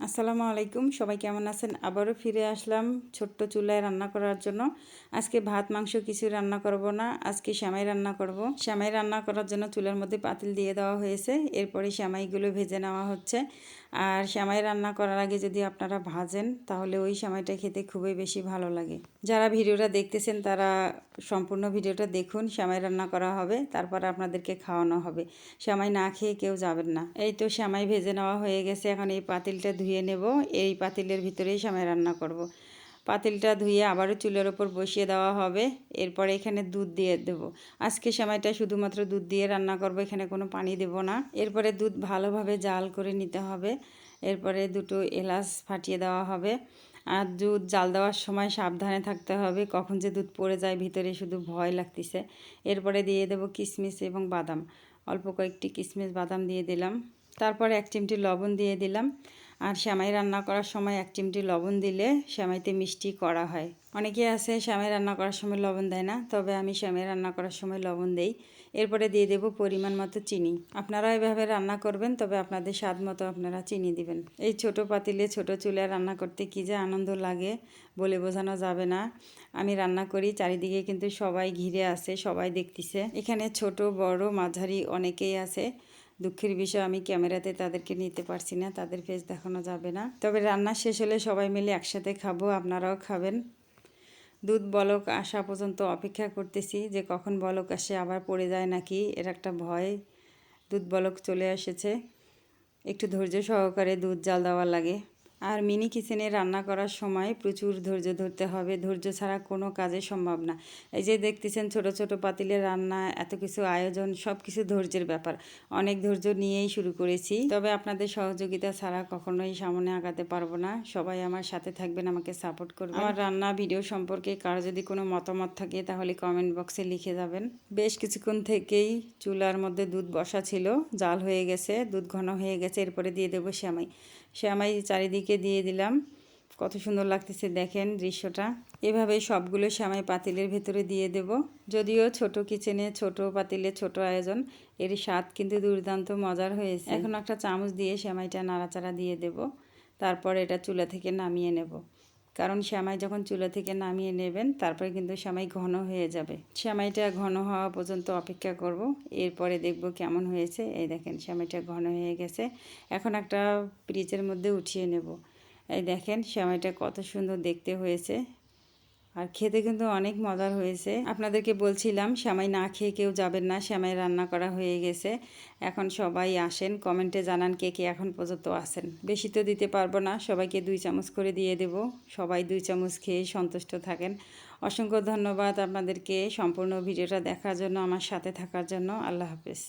আসসালামু আলাইকুম, সবাই কেমন আছেন? আবারও ফিরে আসলাম ছোট্ট চুলায় রান্না করার জন্য। আজকে ভাত মাংস কিছু রান্না করব না, আজকে সেমাই রান্না করব। সেমাই রান্না করার জন্য চুলার মধ্যে পাতিল দিয়ে দেওয়া হয়েছে, এরপরে সেমাইগুলো ভেজে নেওয়া হচ্ছে। আর সেমাই রান্না করার আগে যদি আপনারা ভাজেন তাহলে ওই সেমাইটা খেতে খুবই বেশি ভালো লাগে। যারা ভিডিওটা দেখতেছেন তারা সম্পূর্ণ ভিডিওটা দেখুন। সেমাই রান্না করা হবে, তারপর আপনাদেরকে খাওয়ানো হবে। সেমাই না খেয়ে কেউ যাবেন না। এই তো সেমাই ভেজে নেওয়া হয়ে গেছে, এখন এই পাতিলটা ধুয়ে নেব। এই পাতিলের ভিতরেই সেমাই রান্না করব। পাতিলটা ধুয়ে আবারও চুলের ওপর বসিয়ে দেওয়া হবে। এরপরে এখানে দুধ দিয়ে দেব। আজকে সেমাইটা শুধুমাত্র দুধ দিয়ে রান্না করব, এখানে কোনো পানি দেব না। এরপরে দুধ ভালোভাবে জাল করে নিতে হবে। এরপরে দুটো এলাচ ফাটিয়ে দেওয়া হবে। আর দুধ জাল দেওয়ার সময় সাবধানে থাকতে হবে, কখন যে দুধ পড়ে যায় ভিতরে শুধু ভয় লাগতেছে। এরপরে দিয়ে দেব কিশমিশ এবং বাদাম। অল্প কয়েকটি কিশমিশ বাদাম দিয়ে দিলাম। তারপরে 1 চিমটি লবণ দিয়ে দিলাম। আর সেমাই রান্না করার সময় 1 চিমটি লবণ দিলে সেমাইতে মিষ্টি করা হয়। অনেকে আছে সেমাই রান্না করার সময় লবণ দেয় না, তবে আমি সেমাই রান্না করার সময় লবণ দেই। এরপরে দিয়ে দেব পরিমাণ মতো চিনি। আপনারা এভাবে রান্না করবেন, তবে আপনাদের স্বাদ মতো আপনারা চিনি দিবেন। এই ছোট পাতিলে ছোট চুলায় রান্না করতে কী যে আনন্দ লাগে বলে বোঝানো যাবে না। আমি রান্না করি, চারিদিকে কিন্তু সবাই ঘিরে আছে, সবাই দেখতেছে। এখানে ছোট বড় মাঝারি অনেকেই আছে। দুঃখের বিষয় আমি ক্যামেরাতে তাদেরকে নিতে পারছি না, তাদের ফেস দেখানো যাবে না। তবে রান্না শেষ হলে সবাই মিলে একসাথে খাবো, আপনারাও খাবেন। দুধ বলক আসা পর্যন্ত অপেক্ষা করতেছি যে কখন বলক আসে, আবার পড়ে যায় নাকি, এর একটা ভয়। দুধ বলক চলে এসেছে। একটু ধৈর্য সহকারে দুধ জাল দেওয়া লাগে। আর মিনি কিচেনে রান্না করার সময় প্রচুর ধৈর্য ধরতে হবে, ধৈর্য ছাড়া কোনো কাজে সম্ভব না। এই যে দেখতেছেন ছোট ছোট পাতিলে রান্না, এত কিছু আয়োজন, সব কিছু ধৈর্যের ব্যাপার। অনেক ধৈর্য নিয়েই শুরু করেছি, তবে আপনাদের সহযোগিতা ছাড়া কখনোই সামনে আগাতে পারবো না। সবাই আমার সাথে থাকবেন, আমাকে সাপোর্ট করবেন। আমার রান্না ভিডিও সম্পর্কে কারো যদি কোনো মতামত থাকে তাহলে কমেন্ট বক্সে লিখে যাবেন। বেশ কিছুক্ষণ থেকেই চুলার মধ্যে দুধ বসা ছিল, জাল হয়ে গেছে, দুধ ঘন হয়ে গেছে। এরপরে দিয়ে দেবো সেমাই। সেমাই চারিদিকে দিয়ে দিলাম। কত সুন্দর লাগতেছে দেখেন দৃশ্যটা। এভাবে সবগুলো সেমাই পাতিলের ভেতরে দিয়ে দেব। যদিও ছোট কিচেনে ছোট পাতিলে ছোট আয়োজন, এর স্বাদ কিন্তু দুর্দান্ত মজার হয়েছে। এখন একটা চামচ দিয়ে সেমাইটা নাড়াচাড়া দিয়ে দেব। তারপর এটা চুলা থেকে নামিয়ে নেব, কারণ সেমাই যখন চুলা থেকে নামিয়ে নেবেন তারপরে কিন্তু সেমাই ঘন হয়ে যাবে। সেমাইটা ঘন হওয়া পর্যন্ত অপেক্ষা করব। এরপরে দেখব কেমন হয়েছে। এই দেখেন সেমাইটা ঘন হয়ে গেছে। এখন একটা ফ্রিজের মধ্যে উঠিয়ে নেব। এই দেখেন সেমাইটা কত সুন্দর দেখতে হয়েছে, আর খেতে কিন্তু অনেক মজার হয়েছে। আপনাদেরকে বলছিলাম সেমাই না খেয়ে কেউ যাবেন না, সেমাই রান্না করা হয়ে গেছে। এখন সবাই আসেন, কমেন্টে জানান কে কে এখন পর্যন্ত আসেন। বেশি তো দিতে পারবো না, সবাইকে 2 চামচ করে দিয়ে দেব। সবাই 2 চামচ খেয়ে সন্তুষ্ট থাকেন। অসংখ্য ধন্যবাদ আপনাদেরকে সম্পূর্ণ ভিডিওটা দেখার জন্য, আমার সাথে থাকার জন্য। আল্লাহ হাফেজ।